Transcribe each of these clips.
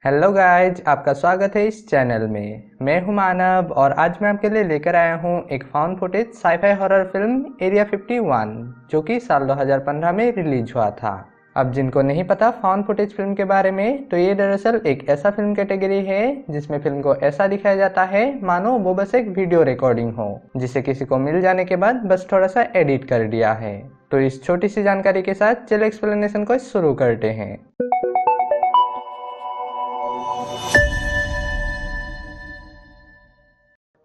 Hello guys, आपका स्वागत है इस चैनल में। मैं हूं मानव और आज मैं आपके लिए लेकर आया हूं एक found footage sci-fi horror film area 51 जो कि साल 2015 में रिलीज हुआ था। अब जिनको नहीं पता फाउंड फुटेज फिल्म के बारे में, तो ये दरअसल एक ऐसा फिल्म कैटेगरी है जिसमें फिल्म को ऐसा दिखाया जाता है मानो वो बस एक वीडियो रिकॉर्डिंग हो जिसे किसी को मिल जाने के बाद बस थोड़ा सा एडिट कर दिया है। तो इस छोटी सी जानकारी के साथ चलो एक्सप्लेनेशन को शुरू करते हैं।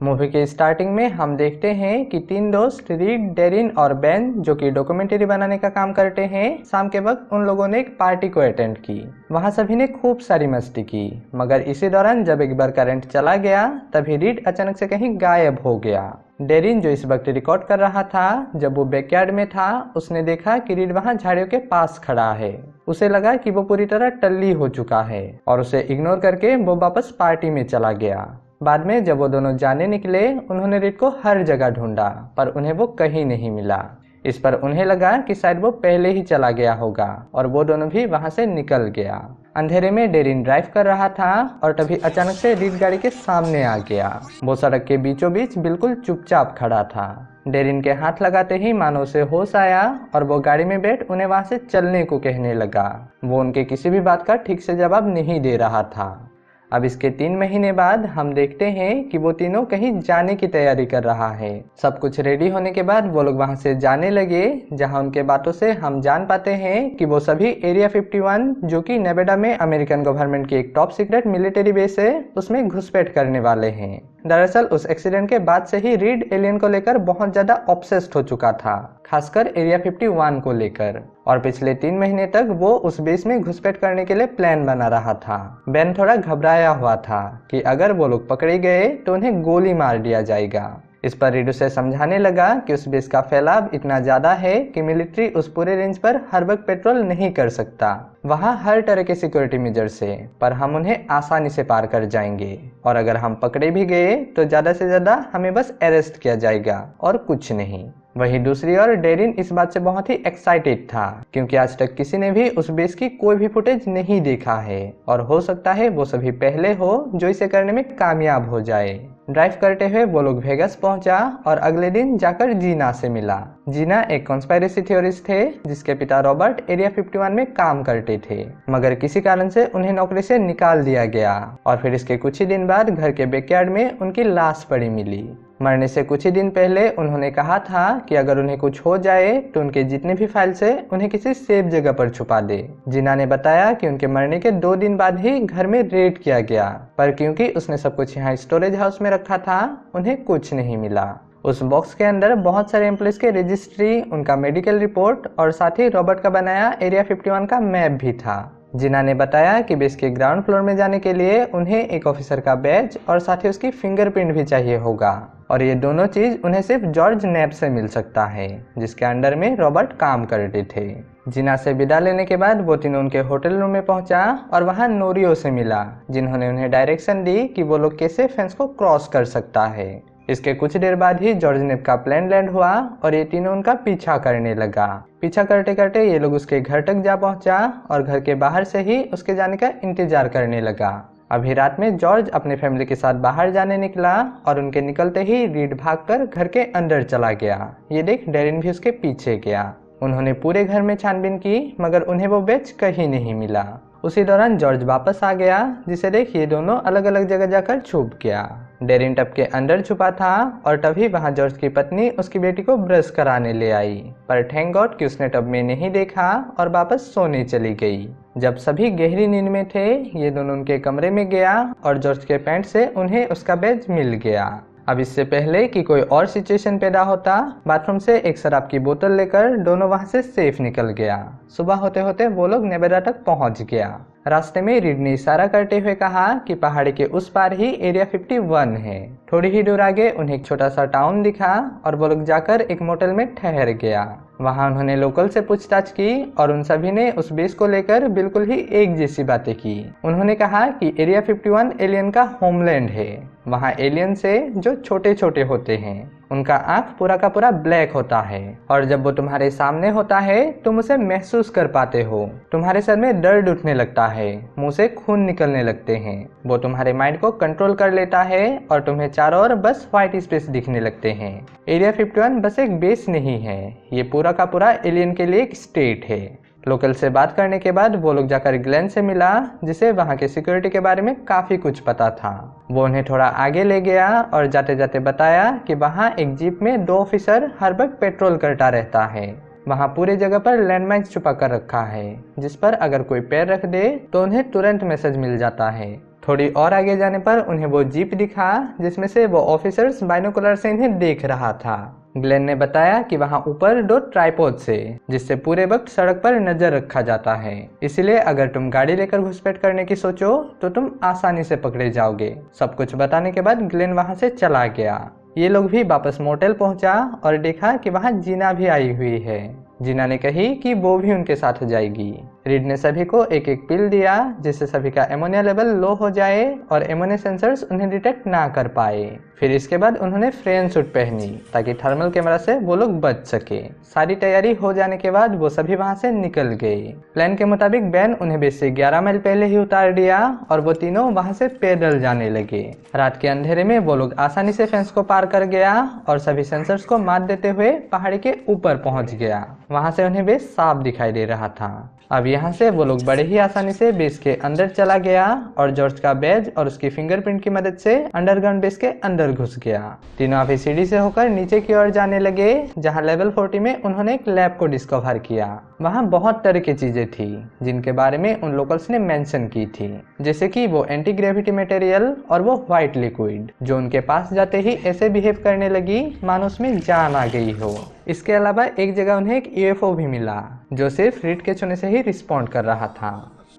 मूवी के स्टार्टिंग में हम देखते हैं कि तीन दोस्त रीड, डेरिन और बेन जो कि डॉक्यूमेंट्री बनाने का काम करते हैं, शाम के वक्त उन लोगों ने एक पार्टी को अटेंड की। वहां सभी ने खूब सारी मस्ती की, मगर इसी दौरान जब एक बार करंट चला गया तभी रीड अचानक से कहीं गायब हो गया। डेरिन जो इस वक्त रिकॉर्ड कर रहा था, जब वो बैकयार्ड में था उसने देखा कि रीड वहां झाड़ियों के पास खड़ा है। उसे लगा कि वो पूरी तरह टल्ली हो चुका है और उसे इग्नोर करके वो वापस पार्टी में चला गया। बाद में जब वो दोनों जाने निकले, उन्होंने रीड को हर जगह ढूंढा पर उन्हें वो कहीं नहीं मिला। इस पर उन्हें लगा कि शायद वो पहले ही चला गया होगा और वो दोनों भी वहां से निकल गया। अंधेरे में डेरिन ड्राइव कर रहा था और तभी अचानक से रीड गाड़ी के सामने आ गया। वो सड़क के बीचों बीच बिल्कुल चुपचाप खड़ा था। डेरिन के हाथ लगाते ही मानो उसे होश आया और वो गाड़ी में बैठ उन्हें वहां से चलने को कहने लगा। वो उनके किसी भी बात का ठीक से जवाब नहीं दे रहा था। अब इसके 3 महीने बाद हम देखते हैं कि वो तीनों कहीं जाने की तैयारी कर रहा है। सब कुछ रेडी होने के बाद वो लोग वहां से जाने लगे, जहां उनके बातों से हम जान पाते हैं कि वो सभी एरिया 51 जो कि नेवाडा में अमेरिकन गवर्नमेंट की एक टॉप सीक्रेट मिलिट्री बेस है, उसमें घुसपैठ करने वाले हैं। दरअसल उस एक्सीडेंट के बाद से ही रीड एलियन को लेकर बहुत ज्यादा ऑब्सेस्ड हो चुका था, खासकर एरिया 51 को लेकर, और पिछले 3 महीने तक वो उस बेस में घुसपैठ करने के लिए प्लान बना रहा था। बेन थोड़ा घबराया हुआ था कि अगर वो लोग पकड़े गए तो उन्हें गोली मार दिया जाएगा। इस पर रीड उसे समझाने लगा कि उस बेस का फैलाव इतना ज्यादा है कि मिलिट्री उस पूरे रेंज पर हर वक्त पेट्रोल नहीं कर सकता। वहाँ हर तरह के सिक्योरिटी मेजर्स है, पर हम उन्हें आसानी से पार कर जाएंगे और अगर हम पकड़े भी गए तो ज्यादा से ज्यादा हमें बस अरेस्ट किया जाएगा और कुछ नहीं। वहीं दूसरी ओर डेरिन इस बात से बहुत ही एक्साइटेड था क्योंकि आज तक किसी ने भी उस बेस की कोई भी फुटेज नहीं देखा है और हो सकता है वो सभी पहले हो जो इसे करने में कामयाब हो जाए। ड्राइव करते हुए वो लोग वेगस पहुंचा और अगले दिन जाकर जीना से मिला। जीना एक कॉन्स्पायरेसी थ्योरिस्ट थे जिसके पिता रॉबर्ट एरिया 51 में काम करते थे, मगर किसी कारण से उन्हें नौकरी से निकाल दिया गया और फिर इसके कुछ ही दिन बाद घर के बैकयार्ड में उनकी लाश पड़ी मिली। मरने से कुछ ही दिन पहले उन्होंने कहा था कि अगर उन्हें कुछ हो जाए तो उनके जितने भी फाइल्स है उन्हें किसी सेफ जगह पर छुपा दे। जिना ने बताया कि उनके मरने के 2 दिन बाद ही घर में रेड किया गया, पर क्योंकि उसने सब कुछ यहाँ स्टोरेज हाउस में रखा था उन्हें कुछ नहीं मिला। उस बॉक्स के अंदर बहुत सारे एम्प्लॉइज के रजिस्ट्री, उनका मेडिकल रिपोर्ट और साथ ही रॉबर्ट का बनाया एरिया 51 का मैप भी था। जिना ने बताया कि बेस के ग्राउंड फ्लोर में जाने के लिए उन्हें एक ऑफिसर का बैज और साथ ही उसकी फिंगरप्रिंट भी चाहिए होगा और ये दोनों चीज उन्हें सिर्फ जॉर्ज नैप से मिल सकता है जिसके अंडर में रॉबर्ट काम करते थे। जिना से विदा लेने के बाद वो तीनों उनके होटल रूम में पहुंचा और वहां नोरियो से मिला, जिन्होंने उन्हें डायरेक्शन दी कि वो लोग कैसे फेंस को क्रॉस कर सकता है। इसके कुछ देर बाद ही जॉर्ज नेप का प्लेन लैंड हुआ और ये तीनों उनका पीछा करने लगा। पीछा करते करते ये लोग उसके घर तक जा पहुंचा और घर के बाहर से ही उसके जाने का इंतजार करने लगा। अभी रात में जॉर्ज अपने फैमिली के साथ बाहर जाने निकला और उनके निकलते ही रीड भागकर घर के अंदर चला गया। ये देख डेरिन भी उसके पीछे गया। उन्होंने पूरे घर में छानबीन की मगर उन्हें वो बैच कहीं नहीं मिला। उसी दौरान जॉर्ज वापस आ गया, जिसे देख ये दोनों अलग अलग जगह जाकर छुप गया। डेरिन टब के अंदर छुपा था और तभी वहां जॉर्ज की पत्नी उसकी बेटी को ब्रश कराने ले आई, पर थैंक गॉड कि उसने टब में नहीं देखा और वापस सोने चली गई। जब सभी गहरी नींद में थे, ये दोनों उनके कमरे में गया और जॉर्ज के पैंट से उन्हें उसका बैज मिल गया। अब इससे पहले कि कोई और सिचुएशन पैदा होता, बाथरूम से एक शराब की बोतल लेकर दोनों वहां से सेफ निकल गया। सुबह होते होते वो लोग नेवाडा तक पहुंच गया। रास्ते में रीड ने इशारा करते हुए कहा कि पहाड़ी के उस पार ही एरिया 51 है। थोड़ी ही दूर आगे उन्हें एक छोटा सा टाउन दिखा और वो लोग जाकर एक मोटेल में ठहर गया। वहां उन्होंने लोकल से पूछताछ की और उन सभी ने उस बेस को लेकर बिल्कुल ही एक जैसी बातें की। उन्होंने कहा कि एरिया 51 एलियन का होमलैंड है। वहां एलियन से जो छोटे छोटे होते हैं उनका आँख पूरा का पूरा ब्लैक होता है और जब वो तुम्हारे सामने होता है तुम उसे महसूस कर पाते हो। तुम्हारे सर में दर्द उठने लगता है, मुंह से खून निकलने लगते हैं। वो तुम्हारे माइंड को कंट्रोल कर लेता है और तुम्हें चारों ओर बस व्हाइट स्पेस दिखने लगते हैं। एरिया 51 बस एक बेस नहीं है, ये पूरा का पूरा एलियन के लिए एक स्टेट है। लोकल से बात करने के बाद वो लोग जाकर ग्लेन से मिला, जिसे वहाँ के सिक्योरिटी के बारे में काफ़ी कुछ पता था। वो उन्हें थोड़ा आगे ले गया और जाते जाते बताया कि वहाँ एक जीप में 2 ऑफिसर हर वक्त पेट्रोल करता रहता है। वहाँ पूरी जगह पर लैंडमाइन छुपा कर रखा है, जिस पर अगर कोई पैर रख दे तो उन्हें तुरंत मैसेज मिल जाता है। थोड़ी और आगे जाने पर उन्हें वो जीप दिखा जिसमें से वो ऑफिसर्स बाइनोकुलर से इन्हें देख रहा था। ग्लेन ने बताया कि वहाँ ऊपर 2 ट्राइपॉड से, जिससे पूरे वक्त सड़क पर नजर रखा जाता है। इसलिए अगर तुम गाड़ी लेकर घुसपैठ करने की सोचो तो तुम आसानी से पकड़े जाओगे। सब कुछ बताने के बाद ग्लेन वहाँ से चला गया। ये लोग भी वापस मोटेल पहुंचा और देखा कि वहाँ जीना भी आई हुई है। जीना ने कही कि वो भी उनके साथ जाएगी। रीड ने सभी को एक एक पिल दिया जिससे सभी का एमोनिया लेवल लो हो जाए और एमोनिया सेंसर्स उन्हें डिटेक्ट ना कर पाए। फिर इसके बाद उन्होंने फ्रेन सूट पहनी ताकि थर्मल कैमरा से वो लोग बच सके। सारी तैयारी हो जाने के बाद वो सभी वहाँ से निकल गए। प्लान के मुताबिक बैन उन्हें बेस से 11 मील पहले ही उतार दिया और वो तीनों वहाँ से पैदल जाने लगे। रात के अंधेरे में वो लोग आसानी से फेंस को पार कर गया और सभी सेंसर्स को मात देते हुए पहाड़ी के ऊपर पहुँच गया। वहाँ से उन्हें बेस साफ दिखाई दे रहा था। अब यहाँ से वो लोग बड़े ही आसानी से बेस के अंदर चला गया और जॉर्ज का बैज और उसकी फिंगरप्रिंट की मदद से अंडरग्राउंड बेस के अंदर घुस गया। तीनों अभी सीढ़ी से होकर नीचे की ओर जाने लगे, जहाँ लेवल 40 में उन्होंने एक लैब को डिस्कवर किया। वहाँ बहुत तरह की चीजें थी जिनके बारे में उन लोकल्स ने मेंशन की थी, जैसे कि वो एंटी ग्रेविटी मटेरियल और वो व्हाइट लिक्विड जो उनके पास जाते ही ऐसे बिहेव करने लगी मानो उसमें जान आ गई हो। इसके अलावा एक जगह उन्हें एक यूएफओ भी मिला जो सिर्फ रीड के छूने से ही रिस्पॉन्ड कर रहा था।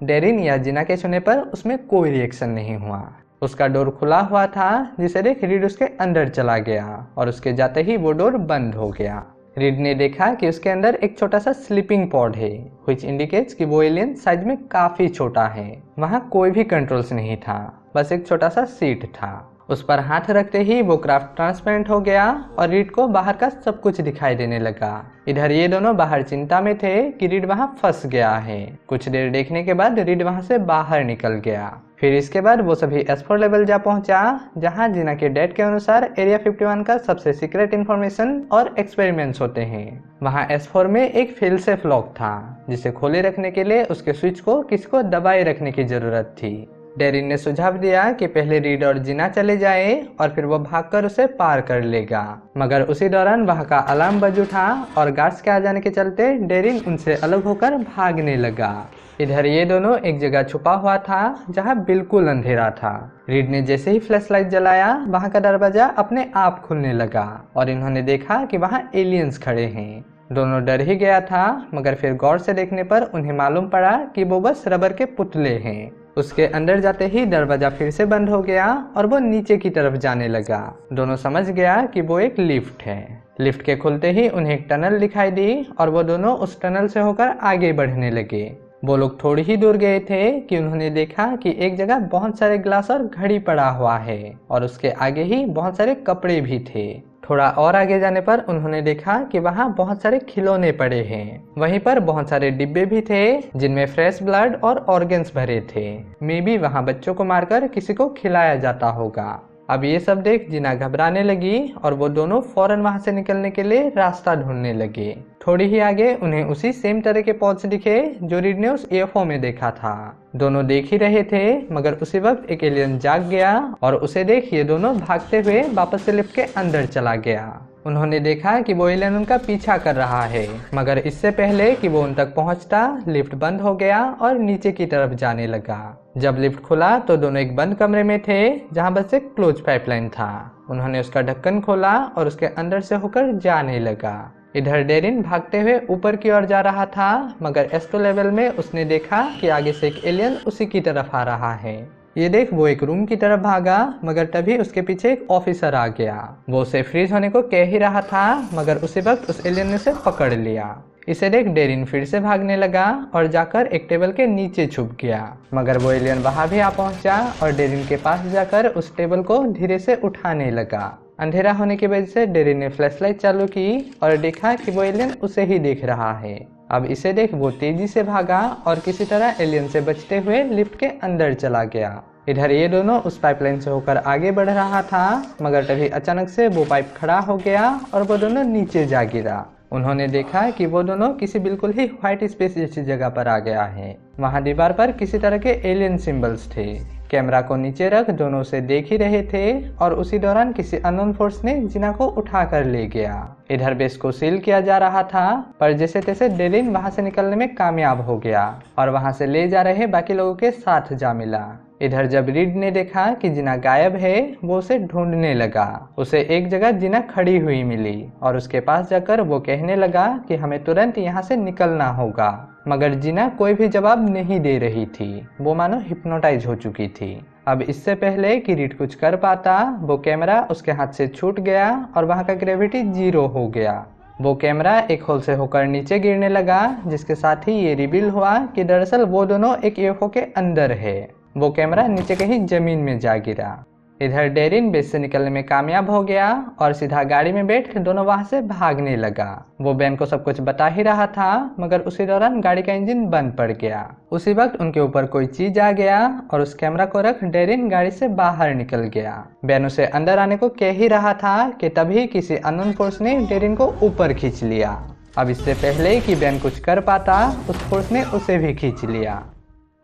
डेरिन या जिना के छूने पर उसमें कोई रिएक्शन नहीं हुआ। उसका डोर खुला हुआ था जिसे देख रीड उसके अंदर चला गया और उसके जाते ही वो डोर बंद हो गया। रीड ने देखा कि उसके अंदर एक छोटा सा स्लीपिंग पॉड है, व्हिच इंडिकेट्स कि वो एलियन साइज में काफी छोटा है। वहाँ कोई भी कंट्रोल्स नहीं था, बस एक छोटा सा सीट था। उस पर हाथ रखते ही वो क्राफ्ट ट्रांसपेरेंट हो गया और रीड को बाहर का सब कुछ दिखाई देने लगा। इधर ये दोनों बाहर चिंता में थे कि रीड वहाँ फंस गया है। कुछ देर देखने के बाद रीड वहाँ से बाहर निकल गया। फिर इसके बाद वो सभी S4 लेवल जा पहुंचा, जहाँ जिना के डेट के अनुसार एरिया 51 का सबसे सीक्रेट इन्फॉर्मेशन और एक्सपेरिमेंट्स होते हैं। वहाँ S4 में एक फेल सेफ लॉक था जिसे खोले रखने के लिए उसके स्विच को किसी को दबाए रखने की जरूरत थी। डेरिन ने सुझाव दिया कि पहले रीड और जिना चले जाए और फिर वो भागकर उसे पार कर लेगा, मगर उसी दौरान वहाँ का अलार्म बज उठा और गार्ड्स के आ जाने के चलते डेरिन उनसे अलग होकर भागने लगा। इधर ये दोनों एक जगह छुपा हुआ था जहाँ बिल्कुल अंधेरा था। रीड ने जैसे ही फ्लैशलाइट जलाया वहाँ का दरवाजा अपने आप खुलने लगा और इन्होंने देखा कि वहाँ एलियंस खड़े हैं। दोनों डर ही गया था, मगर फिर गौर से देखने पर उन्हें मालूम पड़ा कि वो बस रबर के पुतले हैं। उसके अंदर जाते ही दरवाजा फिर से बंद हो गया और वो नीचे की तरफ जाने लगा। दोनों समझ गया कि वो एक लिफ्ट है। लिफ्ट के खुलते ही उन्हें एक टनल दिखाई दी और वो दोनों उस टनल से होकर आगे बढ़ने लगे। वो लोग थोड़ी ही दूर गए थे कि उन्होंने देखा कि एक जगह बहुत सारे ग्लास और घड़ी पड़ा हुआ है और उसके आगे ही बहुत सारे कपड़े भी थे। थोड़ा और आगे जाने पर उन्होंने देखा कि वहाँ बहुत सारे खिलौने पड़े हैं। वहीं पर बहुत सारे डिब्बे भी थे जिनमें फ्रेश ब्लड और ऑर्गन्स भरे थे। मे बी वहाँ बच्चों को मारकर किसी को खिलाया जाता होगा। अब ये सब देख जिना घबराने लगी और वो दोनों फौरन वहाँ से निकलने के लिए रास्ता ढूंढने लगे। थोड़ी ही आगे उन्हें उसी सेम तरह के पौधे दिखे जो रीड ने उस यूएफओ में देखा था। दोनों देख ही रहे थे, मगर उसी वक्त एक एलियन जाग गया और उसे देख ये दोनों भागते हुए वापस से लिफ्ट के अंदर चला गया। उन्होंने देखा कि वो एलियन उनका पीछा कर रहा है, मगर इससे पहले कि वो उन तक पहुंचता लिफ्ट बंद हो गया और नीचे की तरफ जाने लगा। जब लिफ्ट खुला तो दोनों एक बंद कमरे में थे जहां बस एक क्लोज पाइपलाइन था। उन्होंने उसका ढक्कन खोला और उसके अंदर से होकर जाने लगा। इधर डेरिन भागते हुए ऊपर की ओर जा रहा था, मगर S2 लेवल में उसने देखा कि आगे से एक एलियन उसी की तरफ आ रहा है। ये देख वो एक रूम की तरफ भागा, मगर तभी उसके पीछे एक ऑफिसर आ गया। वो उसे फ्रीज होने को कह ही रहा था, मगर उसी वक्त उस एलियन ने उसे पकड़ लिया। इसे देख डेरिन फिर से भागने लगा और जाकर एक टेबल के नीचे छुप गया, मगर वो एलियन वहां भी आ पहुंचा और डेरिन के पास जाकर उस टेबल को धीरे से उठाने लगा। अंधेरा होने की वजह से डेरिन ने फ्लैशलाइट चालू की और देखा कि वो एलियन उसे ही देख रहा है। अब इसे देख वो तेजी से भागा और किसी तरह एलियन से बचते हुए लिफ्ट के अंदर चला गया। इधर ये दोनों उस पाइपलाइन से होकर आगे बढ़ रहा था, मगर तभी अचानक से वो पाइप खड़ा हो गया और वो दोनों नीचे जा गिरा। उन्होंने देखा कि वो दोनों किसी बिल्कुल ही व्हाइट स्पेस जैसी जगह पर आ गया है। वहाँ दीवार पर किसी तरह के एलियन सिंबल्स थे। कैमरा को नीचे रख दोनों उसे देख ही रहे थे और उसी दौरान किसी अननोन फोर्स ने जिना को उठा कर ले गया। इधर बेस को सील किया जा रहा था, पर जैसे तैसे डेरिन वहां से निकलने में कामयाब हो गया और वहां से ले जा रहे बाकी लोगों के साथ जा मिला। इधर जब रीड ने देखा कि जिना गायब है, वो उसे ढूंढने लगा। उसे एक जगह जिना खड़ी हुई मिली और उसके पास जाकर वो कहने लगा कि हमें तुरंत यहाँ से निकलना होगा, मगर जिना कोई भी जवाब नहीं दे रही थी। वो मानो हिप्नोटाइज हो चुकी थी। अब इससे पहले कि रीड कुछ कर पाता, वो कैमरा उसके हाथ से छूट गया और वहाँ का ग्रेविटी 0 हो गया। वो कैमरा एक होल से होकर नीचे गिरने लगा, जिसके साथ ही ये रिवील हुआ कि दरअसल वो दोनों एक यूएफओ के अंदर है। वो कैमरा नीचे कहीं जमीन में जा गिरा। इधर डेरिन बेस से निकलने में कामयाब हो गया और सीधा गाड़ी में बैठ दोनों वहां से भागने लगा। वो बैन को सब कुछ बता ही रहा था, मगर उसी दौरान गाड़ी का इंजन बंद पड़ गया। उसी वक्त उनके ऊपर कोई चीज आ गया और उस कैमरा को रख डेरिन गाड़ी से बाहर निकल गया। बैन उसे अंदर आने को कह ही रहा था कि तभी किसी अननोन फोर्स ने डेरिन को ऊपर खींच लिया। अब इससे पहले कि बैन कुछ कर पाता, उस फोर्स ने उसे भी खींच लिया।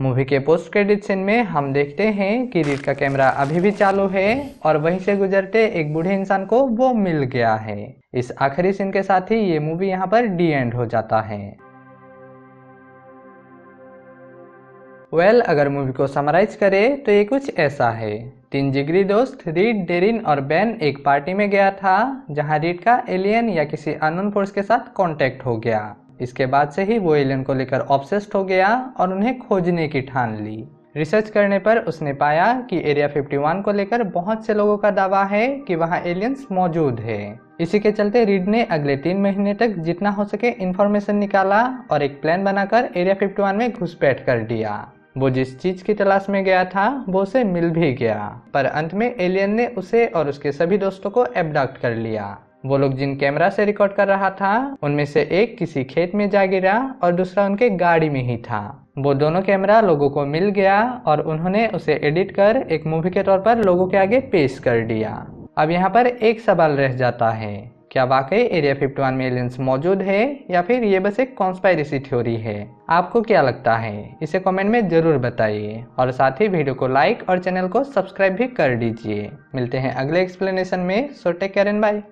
मूवी के पोस्ट क्रेडिट सीन में हम देखते हैं कि रीड का कैमरा अभी भी चालू है और वहीं से गुजरते एक बूढ़े इंसान को वो मिल गया है। इस आखिरी सीन के साथ ही ये मूवी यहाँ पर डी एंड हो जाता है। अगर मूवी को समराइज करे तो ये कुछ ऐसा है। 3 जिगरी दोस्त रीड, डेरिन और बैन एक पार्टी में गया था, जहाँ रीड का एलियन या किसी अननोन फोर्स के साथ कांटेक्ट हो गया। इसके बाद से ही वो एलियन को लेकर ऑब्सेस्ड हो गया और उन्हें खोजने की ठान ली। रिसर्च करने पर उसने पाया कि एरिया 51 को लेकर बहुत से लोगों का दावा है कि वहाँ एलियंस मौजूद है। इसी के चलते रीड ने अगले 3 महीने तक जितना हो सके इंफॉर्मेशन निकाला और एक प्लान बनाकर एरिया 51 में घुसपैठ कर दिया। वो जिस चीज की तलाश में गया था वो उसे मिल भी गया, पर अंत में एलियन ने उसे और उसके सभी दोस्तों को एब्डक्ट कर लिया। वो लोग जिन कैमरा से रिकॉर्ड कर रहा था, उनमें से एक किसी खेत में जा गिरा और दूसरा उनके गाड़ी में ही था। वो दोनों कैमरा लोगों को मिल गया और उन्होंने उसे एडिट कर एक मूवी के तौर पर लोगों के आगे पेश कर दिया। अब यहाँ पर एक सवाल रह जाता है, क्या वाकई एरिया 51 में एलियंस मौजूद है या फिर ये बस एक कॉन्स्पायरेसी थ्योरी है? आपको क्या लगता है? इसे कमेंट में जरूर बताइए और साथ ही वीडियो को लाइक और चैनल को सब्सक्राइब भी कर दीजिए। मिलते हैं अगले एक्सप्लेनेशन में। So take care and bye.